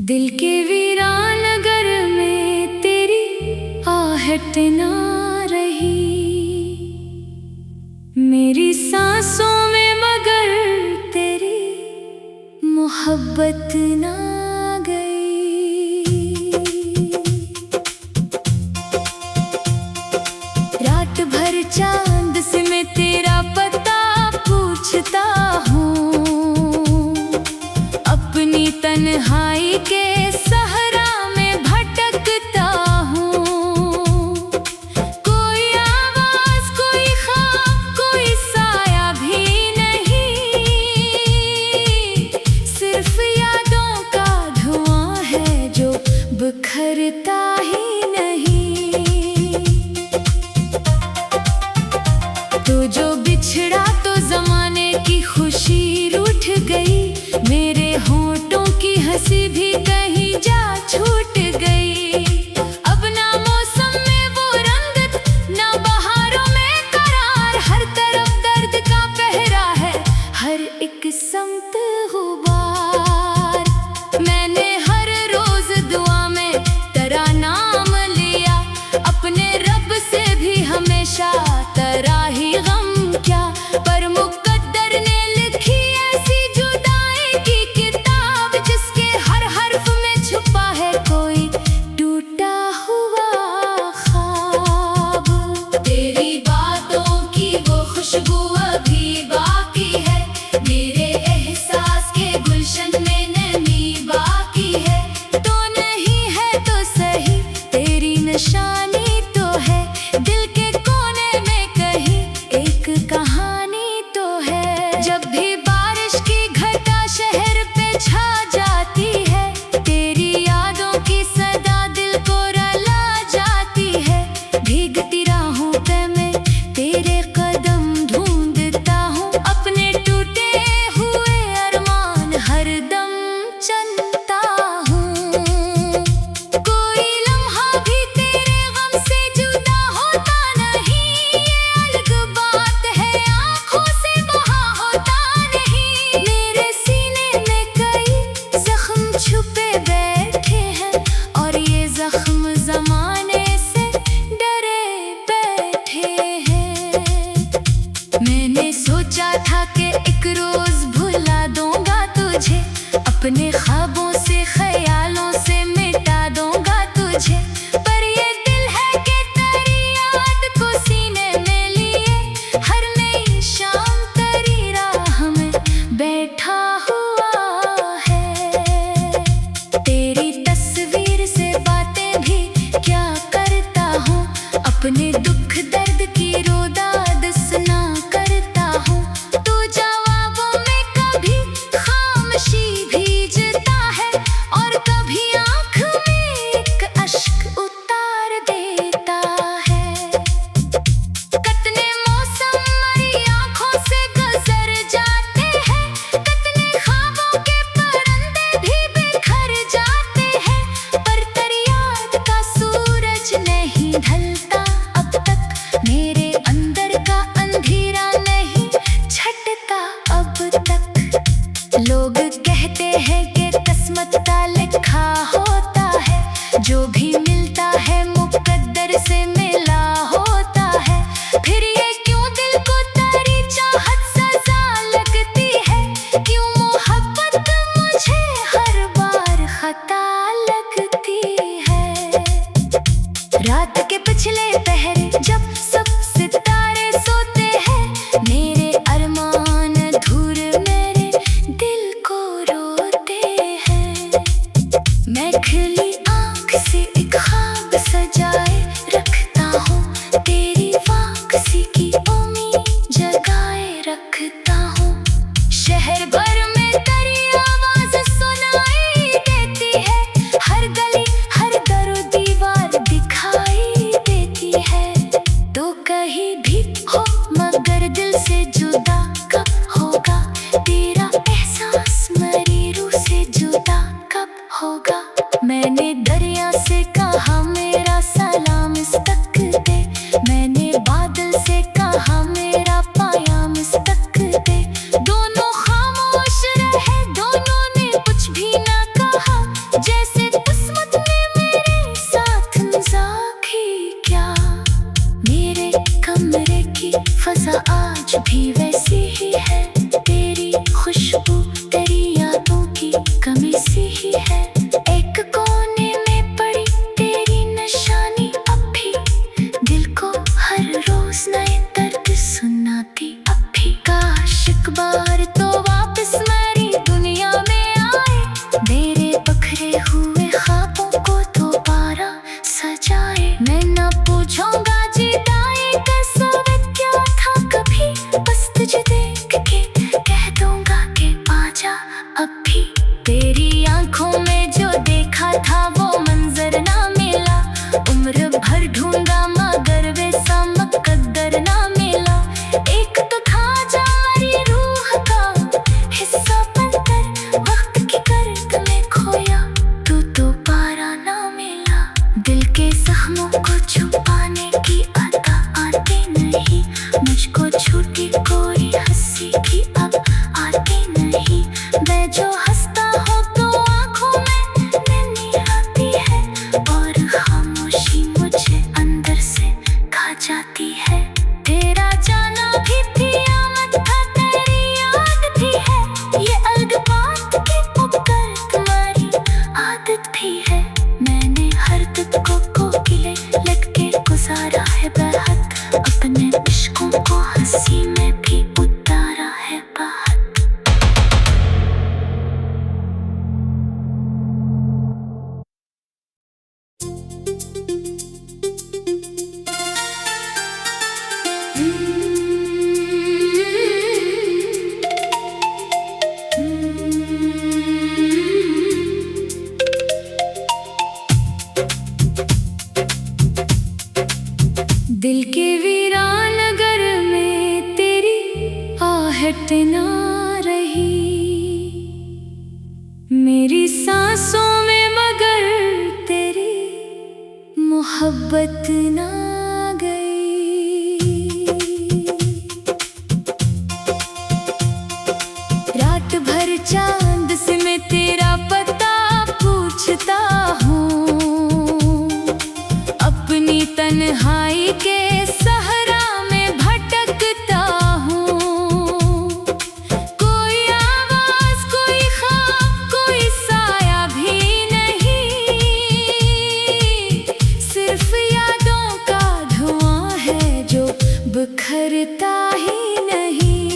दिल के वीरान नगर में तेरी आहट ना रही, मेरी सांसों में मगर तेरी मोहब्बत ना गई। रात भर चांद से मैं तेरा पता पूछता हूँ, अपनी तन्हाई के सहरा में भटकता हूँ। कोई आवाज, कोई ख्वाब, कोई साया भी नहीं, सिर्फ यादों का धुआं है जो बिखरता ही नहीं। तो जो बिछड़ा तो जमाने की खुशी रूठ गई, मेरे होठों की हंसी भी कहीं जा छूट गई। अब ना मौसम में वो रंगत, ना बहारों में करार, हर तरफ दर्द का पहरा है, हर एक समत गुबार। मैंने हर रोज दुआ में तेरा नाम लिया, अपने रब से भी हमेशा तेरा ही गम क्या। पर मुकद्दर ने लिखी ऐसी जुदाई की किताब, जिसके हर हर्फ में छुपा है कोई टूटा हुआ ख्वाब। तेरी बातों की वो खुशबू अभी बाकी है, मेरे एहसास के गुलशन में नमी बाकी है। तो नहीं है तो सही तेरी निशानी तो है, दिल के कोने में कहीं एक कहानी तो है। जब भी बारिश की घटा शहर पे छा जाती है, तेरी यादों की सदा दिल को रुला जाती है। भीगती राहों पे मैं तेरे कदम ढूंढता हूँ, अपने टूटे हुए अरमान हरदम चलता हूँ। कोई लम्हा भी तेरे गम से जुदा होता नहीं, ये अलग बात है आँखों से बहा होता नहीं। मेरे सीने में कई जख्म छुपे बैठे हैं, और ये जख्म जमाने से डरे बैठे हैं। मैंने सोचा था कि एक रोज भुला दूंगा तुझे, अपने ख्वाबों से ख्यालों से मिटा दूंगा तुझे। पर ये दिल है कि तेरी याद को सीने में लिए, हर नई शाम तेरी राह में बैठा हुआ है। तेरी तस्वीर से बातें भी क्या करता हूँ, अपने दुख दर्द की रोदाद सुना करता हूँ। तू जवाबों में कभी खामोशी भीजता है, और कभी आँख में एक अश्क उतार देता है। कितने मौसम मेरी आँखों से गुजर जाते हैं, कितने ख्वाबों के परिंदे भी बिखर जाते हैं, पर तेरी याद का सूरज नहीं ढलता अब तक, मेरे अंदर का अंधेरा नहीं छटता अब तक। लोग कहते हैं कि किस्मत का लिखा होता है, जो भी मिलता है मुकद्दर से मिला होता है। फिर ये क्यों दिल को तेरी चाहत सजा लगती है, क्यों मोहब्बत मुझे हर बार खता लगती है। रात के पिछले पहरे जब सब सितारे सोते हैं, मेरे अरमान अधूरे मेरे दिल को रोते हैं। मैं खुली आँख से एक ख्वाब सजाए रखता हूँ, तेरी वापसी की उम्मीद जगाए रखता हूँ। शहर भर में तेरी आवाज सुनाई देती है, हर गली हर दरो दीवार दिखाई देती है। तो कहीं भी हो मगर दिल से जुदा कब होगा, तेरा एहसास मेरी रूह से जुदा कब होगा। मैंने दरिया से कहा मेरा सलाम इस तक दे, मैंने बादल से कहा मेरा पायाम इस तक दे। दोनों खामोश रहे, दोनों ने कुछ भी ना कहा, जैसे तेरी आंखों में जो देखा था वो मंजर ना मिला। उम्र भर ढूंढा मगर वैसा मुकद्दर ना मिला। एक तो था जारी रूह का हिस्सा बनकर वक्त की गर्द में खोया। तू तो पारा ना मिला। दिल के जख्मों को छुपाने की अदा आती नहीं। मुझको झूठी कोई हंसी भी अब आती नहीं। मैं जो हंसता हूँ तो आंखों में नमी आती है और खामोशी मुझे अंदर से खा जाती है। तेरा जाना भी कियामत था, तेरी याद भी है। ये अलग बात की पुकार तुम्हारी आदत भी है। मैंने हर दर्द को कोकिले लटके गुजारा है बेहद। अपने इश्कों को हंसी में भी उतारा है बाहर। दिल के वीरान नगर में तेरी आहट ना रही। मेरी सांसों में मगर तेरी मोहब्बत ना गई। रात भर चांद से मैं तेरा पता पूछता हूँ। अपनी तन्हाई के सहरा में भटकता हूँ। कोई आवाज, कोई ख्वाब, कोई साया भी नहीं। सिर्फ यादों का धुआं है जो बिखरता ही नहीं।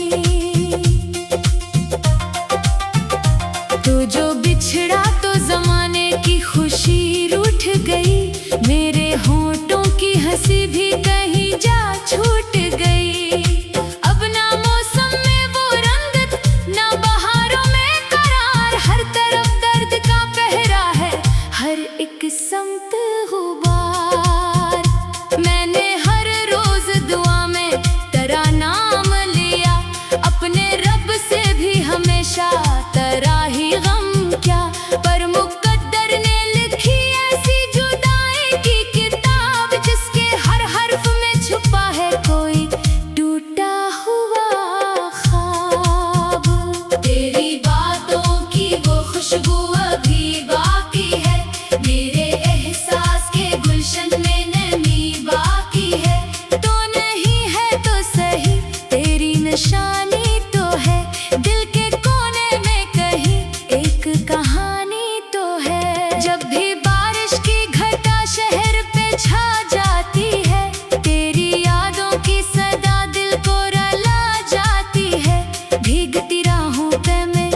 तू जो बिछड़ा तो जमाने की खुशी रूठ गई। मेरे होंठों की हंसी भी कहीं जा छूट गई। अब ना मौसम में वो रंगत, ना बहारों में करार। हर तरफ दर्द का पहरा है, हर एक समत गुबार। मैंने हर रोज दुआ में तेरा नाम लिया। अपने रब से भी हमेशा तेरा ही गम क्या। पर मुकद्दर ने लिखी ऐसी जुदाई की किताब, जिसके हर हर्फ में छुपा है कोई टूटा हुआ ख्वाब। तेरी बातों की वो खुशबू अभी बाकी है। मेरे एहसास के गुलशन में नमी बाकी है। तो नहीं है तो सही तेरी निशानी तो है। दिल के कोने में कहीं एक कहानी तो है। जब भी बारिश की घटा शहर पे छा जाती है, तेरी यादों की सदा दिल को रुला जाती है। भीगती राहों पे मैं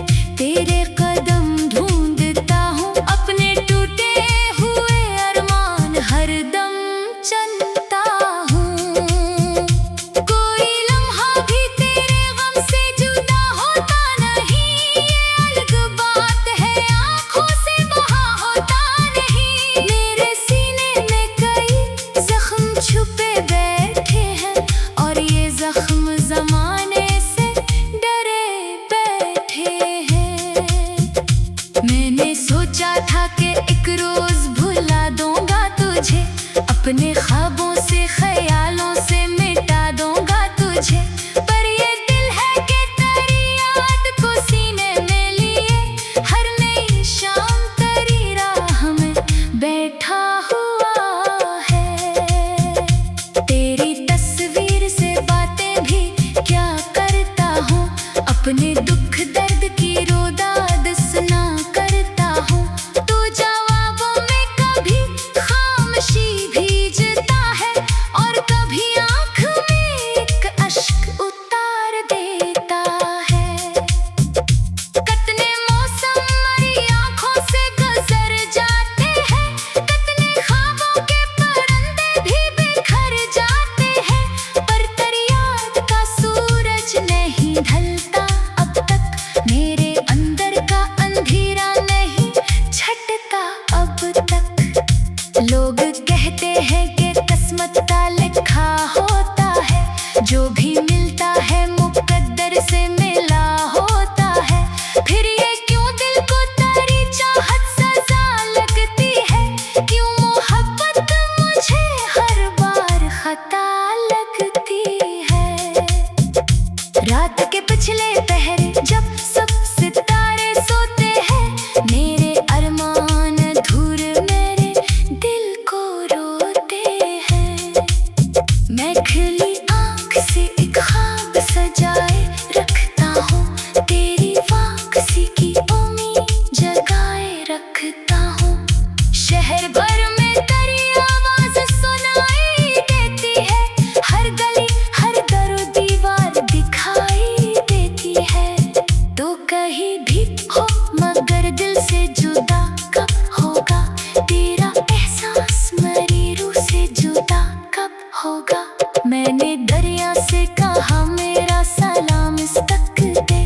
कभी भी हो, मगर दिल से जुदा कब होगा? तेरा एहसास मेरी रूह से जुदा कब होगा? मैंने दरिया से कहा मेरा सलाम इस तक दे,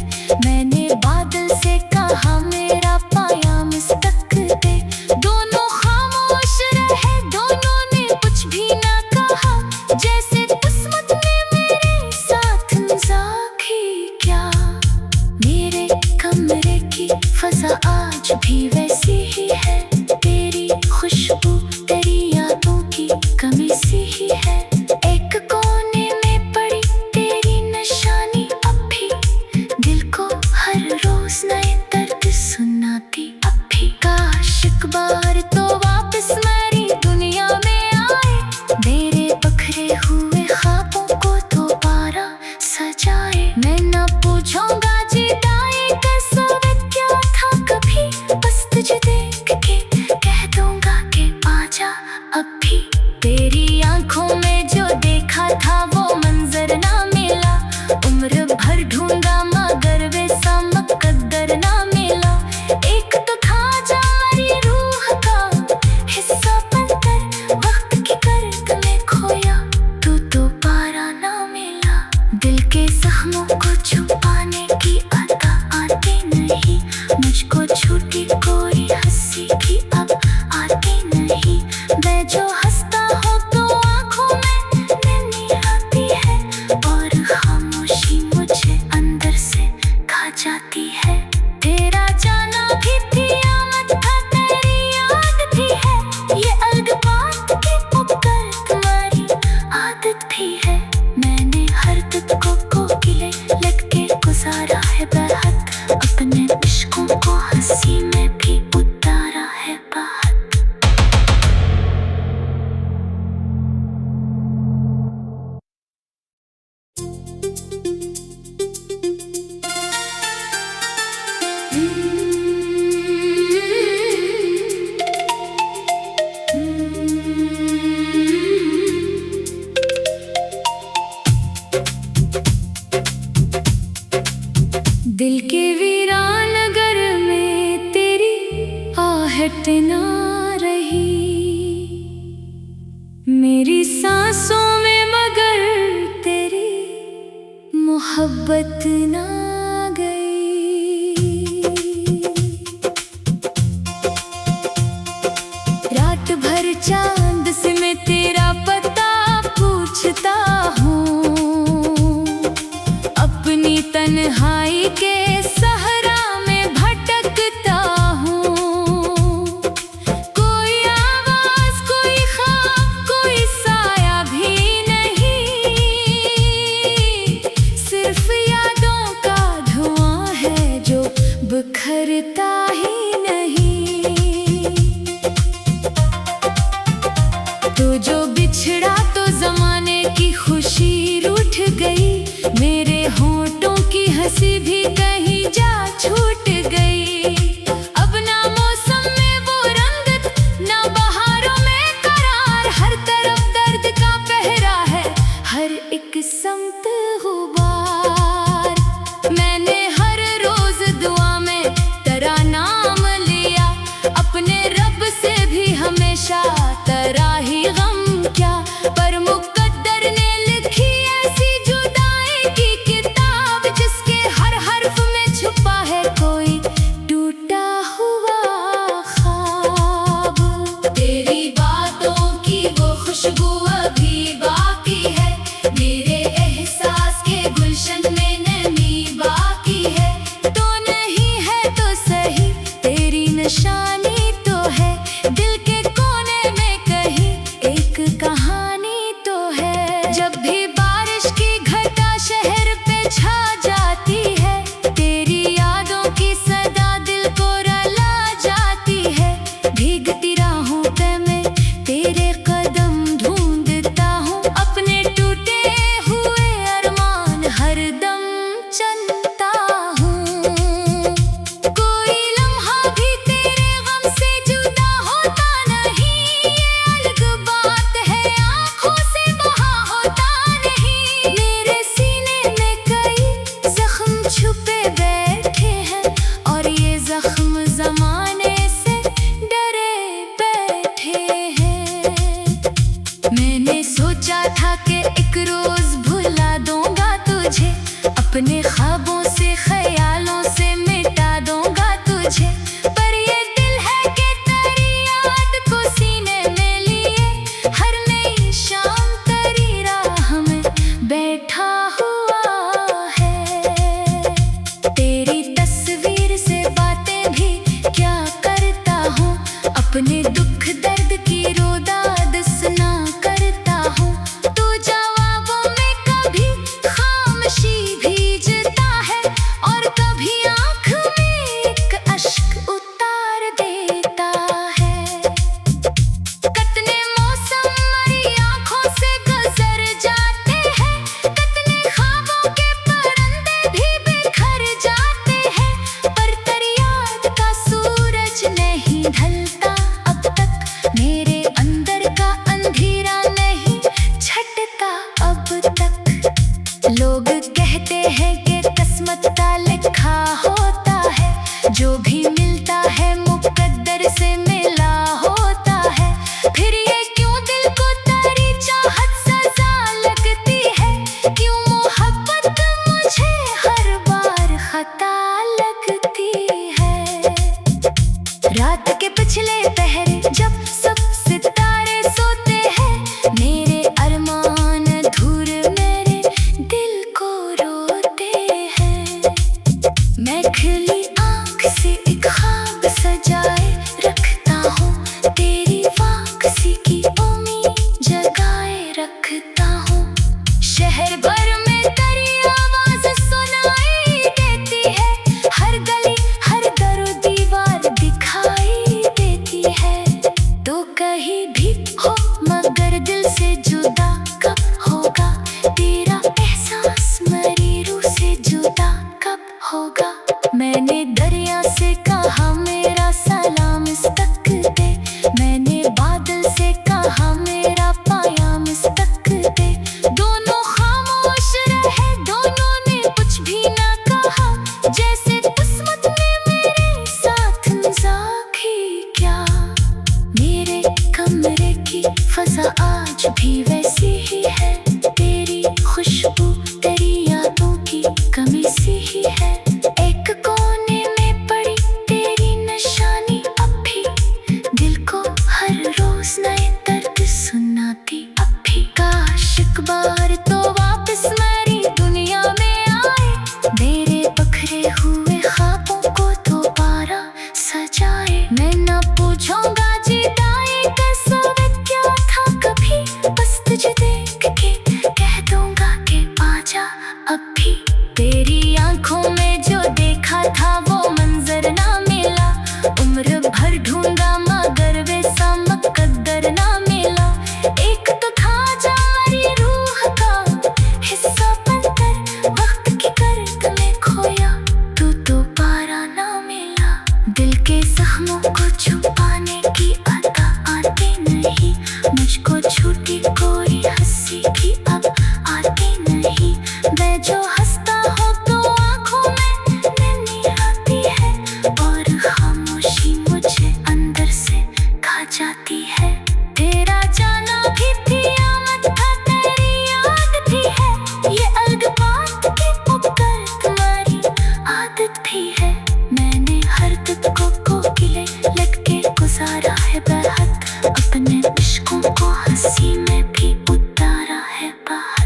मैंने बादल से कहा मेरा पायाम इस तक दे। दोनों खामोश रहे, दोनों ने कुछ भी ना कहा, जैसे किस्मत ने मेरे साथ मजाक ही क्या। मेरे कमरे की फजा आज भी वैसी ही है, तेरी खुशबू तेरी यादों की कमी सी ही है। एक कोने में पड़ी तेरी निशानी अब भी, दिल को हर रोज नए दर्द सुनाती अब भी। काश एक बार तो वापस मेरी दुनिया में आए, मेरे बखरे हुए ख्वाबों को दोबारा सजाए। मैं ना पूछूंगा जीताए कैसा वे क्या था कभी, बस तुझे देख के कह दूंगा कि आजा अब भी। तेरी आंखों में जो देखा था वो मंजर ना मिला, उम्र भर ढूंढा मगर वैसा मुकद्दर ना मिला। एक तो था जा मेरी रूह का हिस्सा बनकर, वक्त की गर्द में खोया तू दोबारा ना मिला। दिल के जख्मों को छुपाने की अदा आती नहीं, मुझको झूठी कोई हंसी की अब आती नहीं। मैं जो हंसता हूँ तो आंखों में नमी आती है, और खामोशी मुझे अंदर से खा जाती है। तेरा जाना भी कियामत था, तेरी याद भी है, ये अलग बात की उपकर तुम्हारी आदत भी है। मैंने हर दिन को कोकिले लग के गुजारा है बेहद, अपने इश्कों को हंसी में भी उतारा है बाहर। दिल के वीरान नगर में तेरी आहट ना रही, मेरी सांसों में मगर तेरी मोहब्बत ना गई। रात भर चांद से मैं तेरा पता पूछता हूँ, अपनी तन्हाई के सहरा में भटकता हूँ। कोई आवाज कोई ख्वाब कोई साया भी नहीं, सिर्फ यादों का धुआं है जो बिखरता ही नहीं। तो जो बिछड़ा तो जमाने की खुशी रूठ गई, मेरे होंठों की हंसी भी कहीं जा छूट गई। अब ना मौसम में वो रंगत, ना बहारों में करार, हर तरफ दर्द का पहरा है, हर एक समत गुबार। मैंने हर रोज दुआ में तेरा नाम लिया, अपने रब से भी हमेशा तेरा ही गम क्या। पर मुकद्दर ने लिखी ऐसी जुदाई की किताब, जिसके हर हर्फ में ढलता अब तक, मेरे अंदर का अंधेरा नहीं छटता अब तक। लोग कहते हैं कि किस्मत का लिखा होता है, जो भी मिलता है मुकद्दर से मिला होता है। फिर ये क्यों दिल को तेरी चाहत सजा लगती है, क्यों मोहब्बत मुझे हर बार खता लगती है। रात के पिछले पहरे जब सब सितारे सोते हैं, मेरे अरमान अधूरे मेरे दिल को रोते हैं। मैं खुली आँख से एक ख्वाब सजाए रखता हूँ, तेरी वापसी की उम्मीद जगाए रखता हूँ। शहर भर में तेरी आवाज सुनाई देती है, हर गली हर दर दीवार दिखाई देती है। तो कहीं भी हो मगर दिल से जुदा कब होगा, तेरा एहसास मेरी रूह से जुदा कब होगा। मैंने दरिया से कहा मेरा सलाम इस तक दे, मैंने बादल से कहा मेरा पायाम इस तक दे। दोनों खामोश रहे, दोनों ने कुछ भी ना कहा, जैसे किस्मत ने मेरे साथ मजाक ही क्या। मेरे कमरे की फजा आज भी वैसी ही है, तेरी खुशबू तेरी यादों की कमी सी ही है। एक कोने में पड़ी तेरी निशानी अब भी, दिल को हर रोज नए दर्द सुनाती अब भी। काश एक बार तो वापस मेरी दुनिया में आए, मेरे बखरे हुए ख्वाबों को दोबारा सजाए। मैं ना पूछूंगा जीताए कैसा क्या था कभी, बस तुझे देख के कह दूंगा कि आजा अब भी। तेरी आंखों में जो देखा था वो मंजर ना मिला, उम्र भर ढूंढा मगर वैसा मुकद्दर ना मिला। एक तो था जारी रूह का हिस्सा बनकर, वक्त की गर्द में खोया तू दोबारा ना मिला। दिल के जख्मों को छुपाने की अदा आती नहीं, मुझको झूठी कोई हंसी भी अब आती नहीं। मैं जो हंसता हूँ तो आँखों में नमी आती है, और खामोशी मुझे अंदर से खा जाती है। तेरा जाना भी कियामत था, तेरी याद भी है, ये अलग बात की पुकार तुम्हारी आदत भी है। मैंने हर दिन को किले लग के गुजारा है बेहद, अपने इश्कों को हंसी में भी उतारा है बाहर।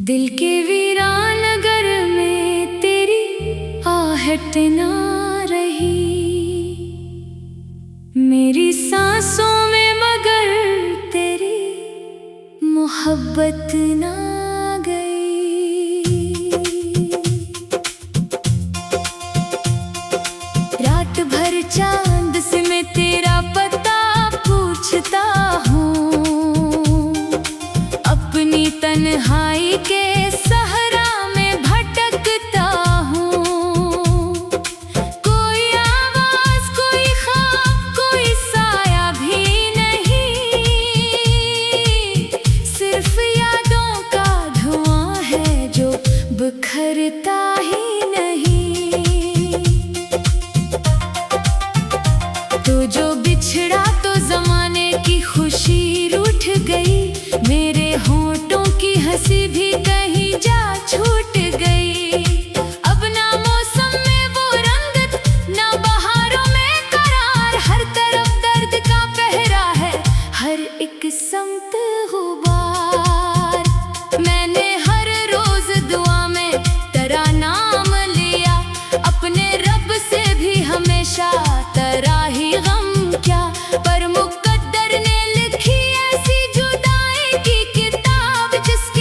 दिल के वीरान नगर में तेरी आहट ना रही, मेरी सांसों में मगर तेरी मोहब्बत ना गई। रात भर चांद से मैं तेरा पता पूछता हूँ, अपनी तन्हाई के सहरा में भटकता हूँ। कोई आवाज कोई ख्वाब कोई साया भी नहीं, सिर्फ यादों का धुआं है जो बिखरता ही नहीं। तो जो बिछड़ा तो जमाने की खुशी रूठ गई, मेरे होठों की हंसी भी कहीं जा छूट गई। अब ना मौसम में वो रंगत, ना बहारों में करार, हर तरफ दर्द का पहरा है, हर एक समत गुबार। मैंने हर रोज दुआ में तेरा नाम लिया, अपने रब से भी हमेशा तेरा ही गम क्या। पर मुकद्दर ने लिखी ऐसी जुदाई की किताब, जिसके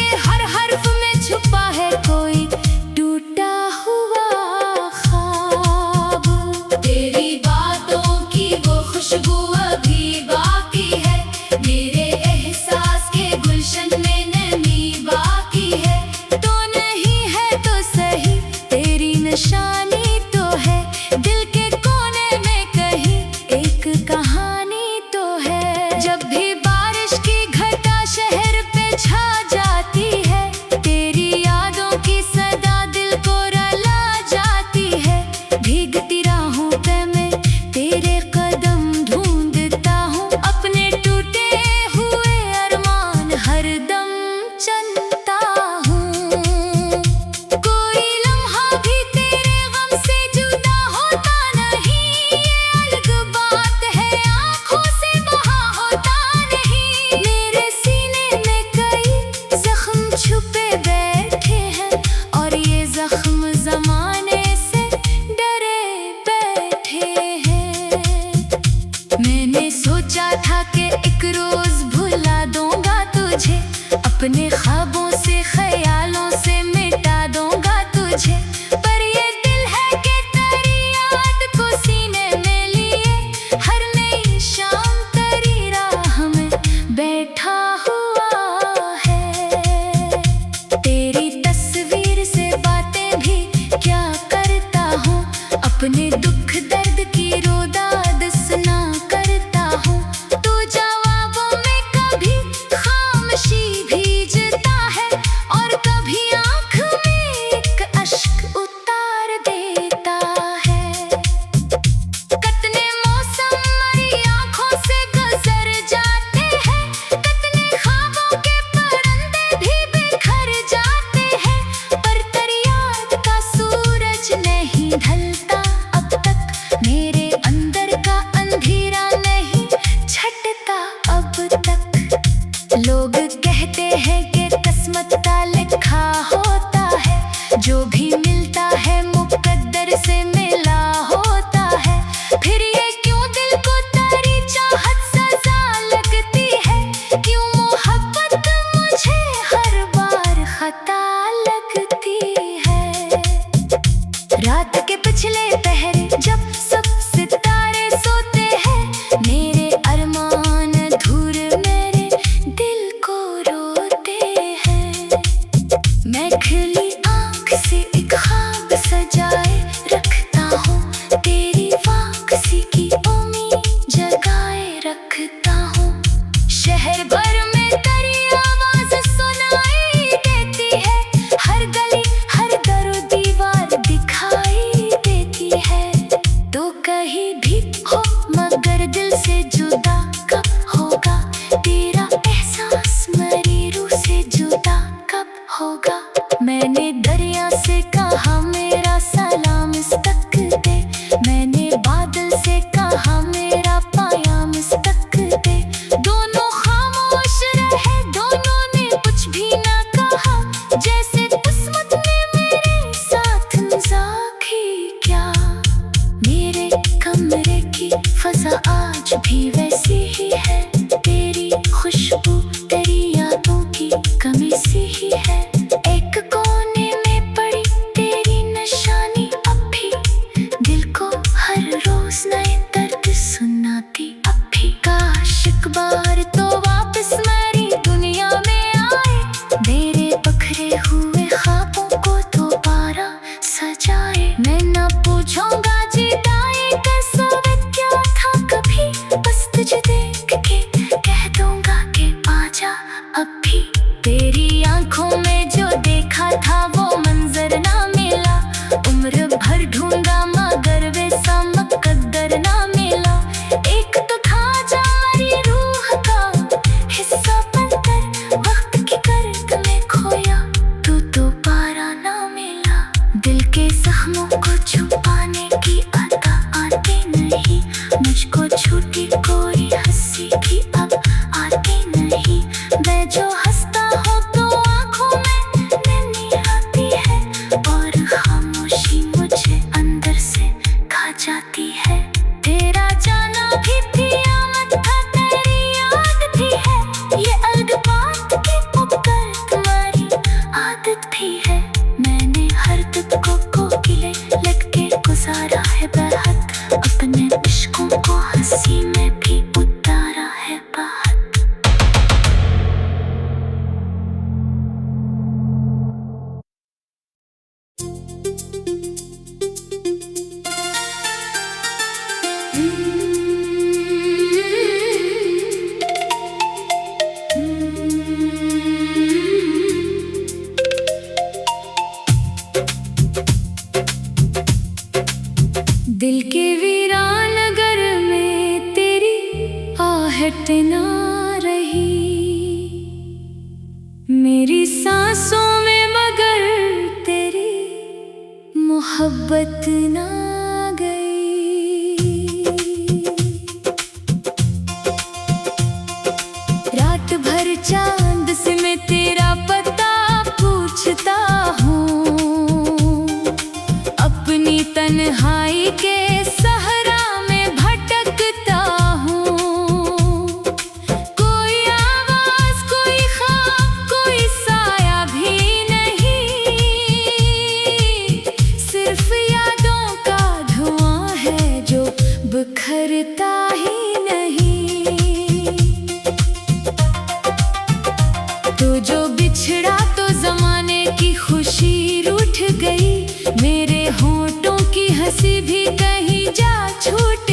अपने ख्वाबों से ख्यालों से मिटा दूंगा तुझे। पर ये दिल है कि तेरी याद को सीने में लिए हर नई शाम तेरी राह में बैठा हुआ है। तेरी तस्वीर से बातें भी क्या करता हूँ, अपने दुख दर्द की रोदाद सुना करता हूँ। तू जवाबों में कभी खामोशी भीजता है और कभी आँख में एक अश्क उतार देता है। कितने मौसम मेरी आँखों से गुजर जाते हैं, कितने ख्वाबों के परिंदे भी बिखर जाते हैं, पर तेरी याद का सूरज नहीं ढलता अब तक, मेरे अंदर का अंधेरा नहीं छटता अब तक। लोग कहते हैं कि किस्मत का लिखा होता है, जो भी मिलता है मुकद्दर से मिला होता है। फिर ये क्यों दिल को तेरी चाहत सजा लगती है, क्यों मोहब्बत मुझे हर बार खता लगती है। रात के पिछले पहरे जब सब सितारे सोते हैं, मेरे अरमान अधूरे मेरे दिल को रोते हैं। मैं खिली आँख से एक ख्वाब सजाए रखता हूँ, तेरी वापसी की उम्मीद जगाए रखता हूँ। शहर भर में तेरी आवाज़ सुनाई देती है, हर गली हर दर दीवार दिखाई देती है। तो कहीं भी हो मगर दिल से जुदा कब होगा, तेरा एहसास मेरी रूह से जुदा कब होगा। मैंने दरिया से कहा मेरा सलाम इस तक दे, मैंने बादल से कहा मेरा पायाम इस तक दे। दोनों खामोश रहे, दोनों ने कुछ भी ना कहा, जैसे किस्मत ने मेरे साथ मजाक ही क्या। मेरे कमरे की फजा आज भी वैसी ही है, तेरी खुशबू तेरी यादों की कमी सी ही है। एक कोने में पड़ी तेरी निशानी अब भी दिल को हर रोज नए दर्द सुनाती अब भी। काश एक बार तो वापस मेरी दुनिया में आए, मेरे बखरे हुए ख्वाबों को दोबारा सजाए। मैं ना पूछूंगा जीताए कैसा क्या था कभी, बस तुझे देख के कह दूंगा कि आजा अब भी। तेरी आंखों में जो देखा था वो मंजर ना मिला, उम्र भर ढूंढा मगर वैसा मुकद्दर ना मिला। एक तो था जा मेरी रूह का हिस्सा बनकर, वक्त की गर्द में खोया तू दोबारा ना मिला। दिल के जख्मों को छुपाने की अदा आती नहीं, मुझको झूठी कोई हंसी भी अब आती नहीं। मैं जो हंसता हूँ तो आँखों में नमी आती है, और खामोशी मुझे अंदर से खा जाती है। तेरा जाना भी कियामत था, तेरी याद भी है, ये अलग बात की पुकार तुम्हारी आदत भी है। मैंने हर दुख को कोकिले लग के गुजारा है बेहद, अपने इश्कों को हंसी में भी उतारा है बाहर। दिल के वीरान नगर में तेरी आहट ना रही, मेरी सांसों में मगर तेरी मोहब्बत ना गई। रात भर चांद से मैं तेरा पता पूछता हूँ, अपनी तन्हाई के सहरा में भटकता हूँ। कोई आवाज कोई ख्वाब कोई तू जो बिछड़ा तो जमाने की खुशी रूठ गई, मेरे होठों की हंसी भी कहीं जा छूट